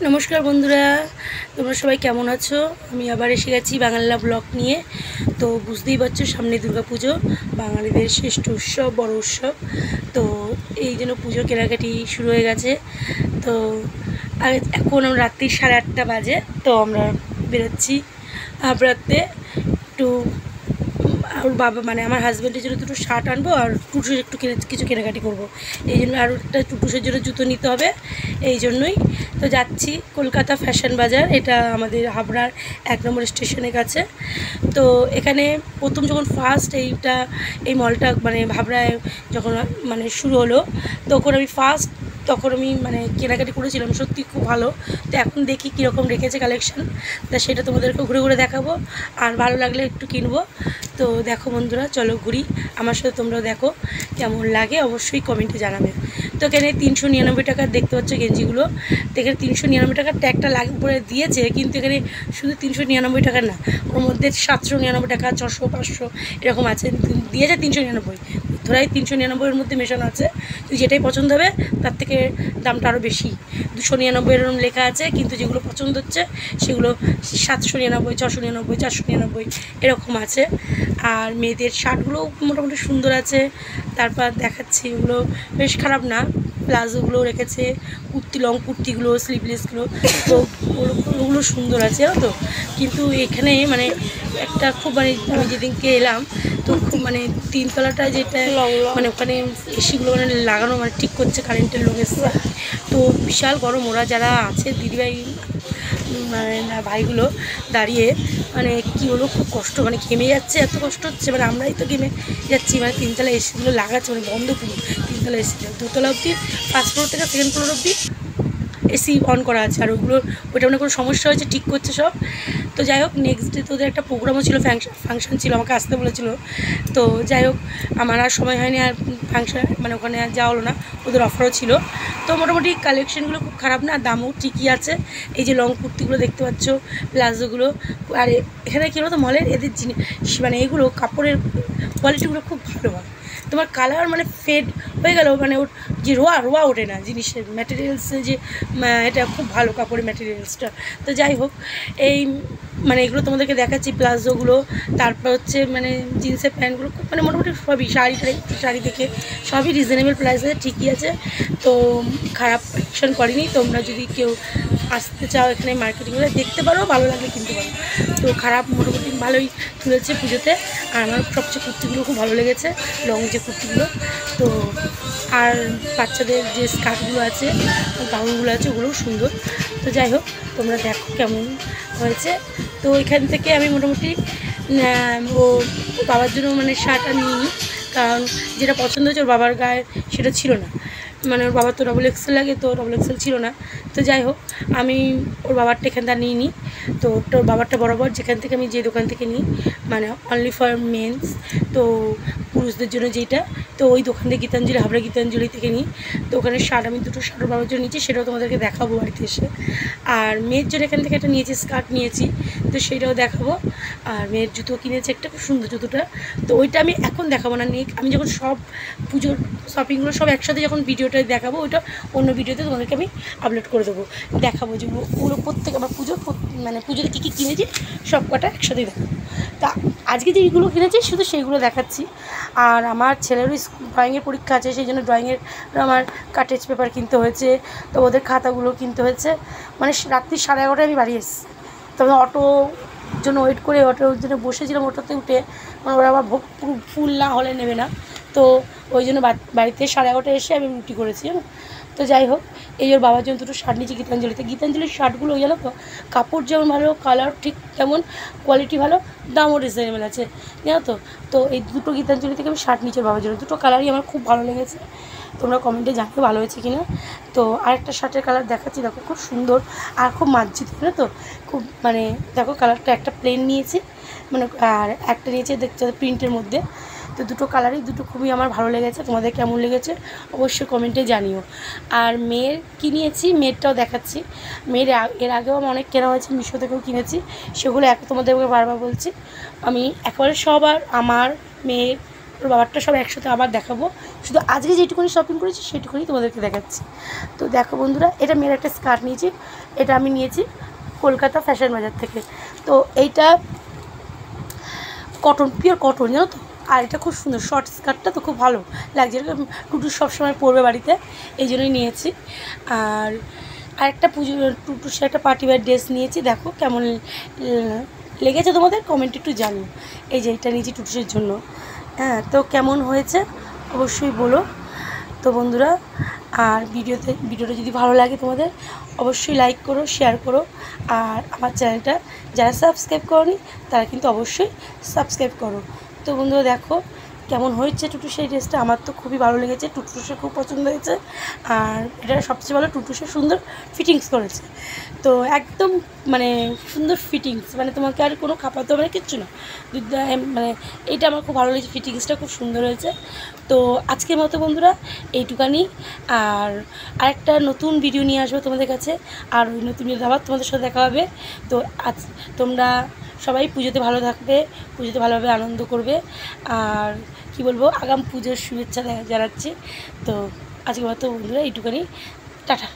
নমস্কার বন্ধুরা, তোমরা সবাই কেমন আছো? আমি আবার এসে গেছি বাংলা ব্লগ নিয়ে। তো বুঝতেই পারছো, সামনে দুর্গাপুজো, বাঙালিদের শ্রেষ্ঠ উৎসব, বড় উৎসব। তো এই জন্য পুজো কেনাকাটি শুরু হয়ে গেছে। তো এখন রাত্রি 8:30 বাজে। তো আমরা বেরোচ্ছি রাত্রে একটু। ওর বাবা মানে আমার হাজব্যান্ডের জন্য দুটো শার্ট আনবো, আর টুটুসের একটু কিছু কেনাকাটি করবো। এই জন্য আর একটা টুটুসের জন্য জুতো নিতে হবে, এই জন্যই তো যাচ্ছি কলকাতা ফ্যাশন বাজার। এটা আমাদের হাবড়ার 1 নম্বর স্টেশনের কাছে। তো এখানে প্রথম যখন ফার্স্ট এই মলটা মানে হাবড়ায় যখন মানে শুরু হলো, তখন আমি মানে কেনাকাটি করেছিলাম, সত্যি খুব ভালো। তো এখন দেখি কীরকম রেখেছে কালেকশান, তা সেটা তোমাদেরকে ঘুরে ঘুরে দেখাবো, আর ভালো লাগলে একটু কিনবো। তো দেখো বন্ধুরা, চলো ঘুরি, আমার সাথে তোমরাও দেখো কেমন লাগে, অবশ্যই কমেন্টে জানাবে। তো এখানে 399 টাকার দেখতে পাচ্ছ গেঞ্জিগুলো। তো এখানে 399 টাকার ট্যাগটা উপরে দিয়েছে, কিন্তু এখানে শুধু 399 টাকা না, ওর মধ্যে 799 টাকা, 600, 500 এরকম আছে, দিয়েছে 399। ধরাই 399-এর মধ্যে মেশানো আছে। তুই যেটাই পছন্দ হবে তার থেকে দামটা আরও বেশি, 299 এরকম লেখা আছে, কিন্তু যেগুলো পছন্দ হচ্ছে সেগুলো 799, 699, 499 এরকম আছে। আর মেয়েদের শার্টগুলো মোটামুটি সুন্দর আছে। তারপর দেখাচ্ছি, এগুলো বেশ খারাপ না, প্লাজোগুলো রেখেছে, লং কুর্তিগুলো, স্লিভলেসগুলো, তো ওগুলো সুন্দর আছে, জানো তো। কিন্তু এখানে মানে একটা খুব মানে আমি যেদিনকে এলাম, তো খুব মানে 3 তলাটা যেটা মানে ওখানে এসিগুলো মানে লাগানো মানে ঠিক করছে, কারেন্টের লোক এসছে। তো বিশাল গরম, ওরা যারা আছে দিদিভাই মানে ভাইগুলো দাঁড়িয়ে মানে কী হলো, খুব কষ্ট, মানে ঘেমে যাচ্ছে, এত কষ্ট হচ্ছে, মানে আমরাই তো ঘেমে যাচ্ছি। মানে 3 তলা এসিগুলো লাগাচ্ছে, মানে বন্ধ পুরো 3 তলা এসি, 2 তলা অবধি, 1st ফ্লোর থেকে 2nd ফ্লোর অবধি এসি অন করা আছে। আর ওইটা মানে কোনো সমস্যা হয়েছে, ঠিক করছে সব। তো যাই হোক, নেক্সট ডে তো ওদের একটা প্রোগ্রামও ছিল, ফাংশন ছিল, আমাকে আসতে বলেছিল। তো যাই হোক, আমার আর সময় হয়নি, আর ফাংশন মানে ওখানে আর যাওয়া হলো না, ওদের অফারও ছিল। তো মোটামুটি কালেকশানগুলো খুব খারাপ না, দামও ঠিকই আছে। এই যে লং কুর্তিগুলো দেখতে পাচ্ছ, প্লাজোগুলো। আর এখানে কী হলো তো, মলের এদের জিনিস মানে এগুলো কাপড়ের কোয়ালিটিগুলো খুব ভালো হয়। তোমার কালার মানে ফেড হয়ে গেল, মানে ওর যে রোয়া ওঠে না জিনিসের ম্যাটেরিয়ালসে, যে এটা খুব ভালো কাপড়ের ম্যাটেরিয়ালসটা। তো যাই হোক, এই মানে এগুলো তোমাদেরকে দেখাচ্ছি, প্লাজোগুলো। তারপর হচ্ছে মানে জিন্সের প্যান্টগুলো খুব মানে মোটামুটি সবই, শাড়ি থেকে সবই রিজনেবল প্রাইসে, ঠিকই আছে। তো খারাপ কালেকশন করেনি। তোমরা যদি কেউ আসতে চাও এখানে মার্কেটিংগুলো দেখতে পারো, ভালো লাগলে কিনতে পারো। তো খারাপ মোটামুটি ভালোই তুলেছে পুজোতে। আর আমার সবচেয়ে কুর্তিগুলো খুব ভালো লেগেছে, লং যে কুর্তিগুলো। তো আর বাচ্চাদের যে স্কার্টগুলো আছে, গাউনগুলো আছে, ওগুলোও সুন্দর। তো যাই হোক, তোমরা দেখো কেমন হয়েছে। তো এখান থেকে আমি মোটামুটি ও বাবার জন্য মানে শার্টটা নিইনি, কারণ যেটা পছন্দ হয়েছে ওর বাবার গায়ে সেটা ছিল না, মানে ওর বাবার তো XXL লাগে, তো XXL ছিল না। তো যাই হোক, আমি ওর বাবারটা এখানটা নিইনি। তো ওর বাবারটা বরাবর যেখান থেকে আমি যে দোকান থেকে নিই, মানে অনলি ফর মেন্স, তো পুরুষদের জন্য যেটা, তো ওই দোকান থেকে গীতাঞ্জলি, হাবড়া গীতাঞ্জলি থেকে নিই। তো ওখানে শার্ট আমি দুটো শার্ট ওর বাবার জন্য নিয়েছি, সেটাও তোমাদেরকে দেখাবো বাড়িতে এসে। আর মেয়ের জন্য এখান থেকে একটা নিয়েছি, স্কার্ট নিয়েছি, তো সেইটাও দেখাবো। আর মেয়ের জুতো কিনেছি একটা, খুব সুন্দর জুতোটা। তো ওইটা আমি এখন দেখাবো না, আমি যখন সব পুজোর শপিংগুলো সব একসাথে যখন ভিডিওটা দেখাবো, ওইটা অন্য ভিডিওতে তোমাদেরকে আমি আপলোড করে দেবো, দেখাবো যে ওগুলো প্রত্যেক আমার মানে পুজোতে কী কী কিনেছি সব কটা একসাথেই দেখাবো। তা আজকে যেইগুলো কিনেছি শুধু সেইগুলো দেখাচ্ছি। আর আমার ছেলেরও ড্রয়িংয়ের পরীক্ষা আছে, সেই জন্য ড্রয়িংয়ের আমার কাটেজ পেপার কিনতে হয়েছে, তো ওদের খাতাগুলো কিনতে হয়েছে। মানে রাত্রি 11:30 আমি বাড়ি এসেছি, তবে অটোর জন্য ওয়েট করে অটোর জন্য বসেছিলাম, অটোতে উঠে মানে ওরা আবার পুরো ফুল না হলে নেবে না, তো ওই জন্য বাড়িতে 11:30 এসে আমি রুটি করেছি, জানো। তো যাই হোক, এই ওর বাবার জন্য দুটো শার্ট নিয়েছি গীতাঞ্জলির শার্টগুলো, ওই জানো তো, কাপড় যেমন ভালো, কালার ঠিক তেমন, কোয়ালিটি ভালো, দামও রিজনেবল আছে, জানো তো। তো এই দুটো গীতাঞ্জলি থেকে আমি শার্ট নিয়েছি ওর বাবার জন্য, দুটো কালারই আমার খুব ভালো লেগেছে। তোমরা কমেন্টে জানিও ভালো হয়েছে কিনা। তো আরেকটা শার্টের কালার দেখাচ্ছি, দেখো খুব সুন্দর আর খুব মার্জিত, জানো তো, খুব মানে দেখো কালারটা, একটা প্লেন নিয়েছি মানে, আর একটা নিয়েছি দেখতে প্রিন্টের মধ্যে। তো দুটো কালারই দুটো খুবই আমার ভালো লেগেছে, তোমাদের কেমন লেগেছে অবশ্যই কমেন্টে জানিও। আর মেয়ের কী নিয়েছি, মেয়েরটাও দেখাচ্ছি। মেয়ের এর আগেও আমার অনেক কেনা হয়েছে, মিশো থেকেও কিনেছি, সেগুলো তোমাদেরকে বারবার বলছি। আমি একেবারে সব, আর আমার মেয়ের ওর বাবারটা সব একসাথে আবার দেখাবো। শুধু আজকে যেটুকুনি শপিং করেছি সেটুকুনি তোমাদেরকে দেখাচ্ছি। তো দেখো বন্ধুরা, এটা মেয়ের একটা স্কার্ট নিয়েছি, এটা আমি নিয়েছি কলকাতা ফ্যাশন বাজার থেকে। তো এইটা কটন, পিওর কটন, জানো তো। আর এটা খুব সুন্দর, শর্ট স্কার্টটা তো খুব ভালো লাগছে, টুটু সবসময় পরবে বাড়িতে, এই জন্যই নিয়েছি। আর আরেকটা পুজো টুটুর সে একটা পার্টি ওয়্যার ড্রেস নিয়েছি, দেখো কেমন লেগেছে তোমাদের কমেন্টে একটু জানিও। এই যে এটা নিয়েছি টুটুসের জন্য, হ্যাঁ, তো কেমন হয়েছে অবশ্যই বলো। তো বন্ধুরা, আর ভিডিওটা যদি ভালো লাগে তোমাদের অবশ্যই লাইক করো, শেয়ার করো। আর আমার চ্যানেলটা যারা সাবস্ক্রাইব করোনি তারা কিন্তু অবশ্যই সাবস্ক্রাইব করো। তো বন্ধুরা দেখো কেমন হয়েছে টুটুসের ড্রেসটা, আমার তো খুবই ভালো লেগেছে, টুটুসের খুব পছন্দ হয়েছে। আর এটা সবচেয়ে ভালো, টুটুসের সুন্দর ফিটিংস করেছে, তো একদম মানে সুন্দর ফিটিংস, মানে তোমাকে আর কোনো খাপাতে হবে না, কিচ্ছু না। মানে এইটা আমার খুব ভালো লেগেছে, ফিটিংসটা খুব সুন্দর হয়েছে। তো আজকের মতো বন্ধুরা এইটুকানি, আর আরেকটা নতুন ভিডিও নিয়ে আসবো তোমাদের কাছে, আর ওই নতুন ভিডিও আবার তোমাদের সাথে দেখা হবে। তো আজ তোমরা সবাই পুজোতে ভালো থাকবে, পুজোতে ভালোভাবে আনন্দ করবে। আর কি বলবো, আগাম পুজোর শুভেচ্ছা জানাচ্ছি। তো আজকের মতো বন্ধুরা এইটুকানি, টাটা।